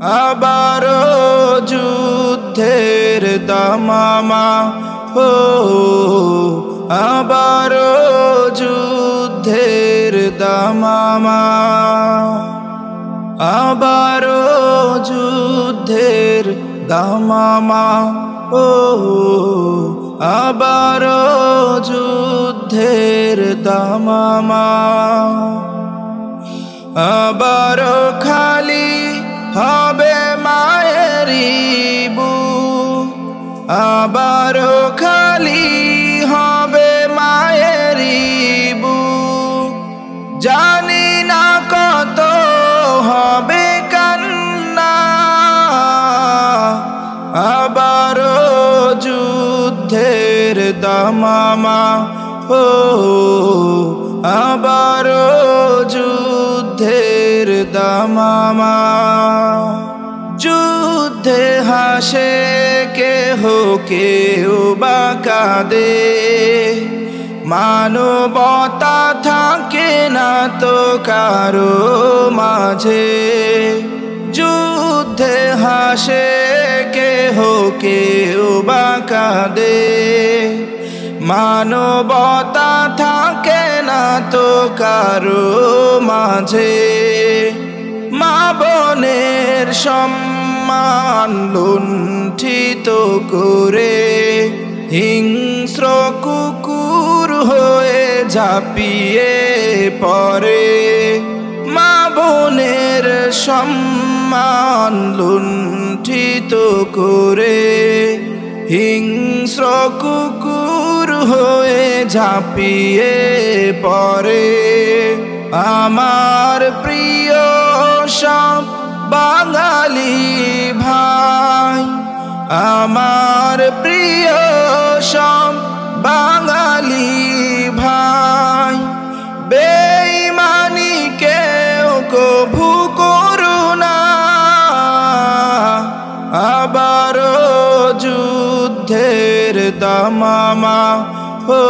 আবারো যুদ্ধের দামামা হো, আবারো যুদ্ধের দামামা, আবারো যুদ্ধের দামামা ও, আবারো যুদ্ধের দামামা। আবারো খালি হবে মায়েরি বুক, আবারো খালি হবে মায়েরি বুক, জানি না কত হবে কান্না। আবারো যুদ্ধের দামামা ও, আবারো যুদ্ধের দামামা। যুদ্ধে হাসে কেহ কেউ বা কাঁদে, মানবতা থাকে না তো কারো মাঝে। যুদ্ধে হাসে কেহ কেউ বা কাঁদে, মানবতা থাকে না তো কারো মাঝে। মা বোনের সম্মান লুণ্ঠিত করে হিংস্র কুকুর হয়ে ঝাঁপিয়ে পড়ে। মা বোনের সম্মান লুণ্ঠিত করে হিংস্র কুকুর হয়ে ঝাঁপিয়ে পড়ে। আমার প্রিয় সব বাঙালি ভাই, আমার প্রিয় সব বাঙালি ভাই, বেঈমানি কেউ কভু করো না। আবারো যুদ্ধের দামামা হো,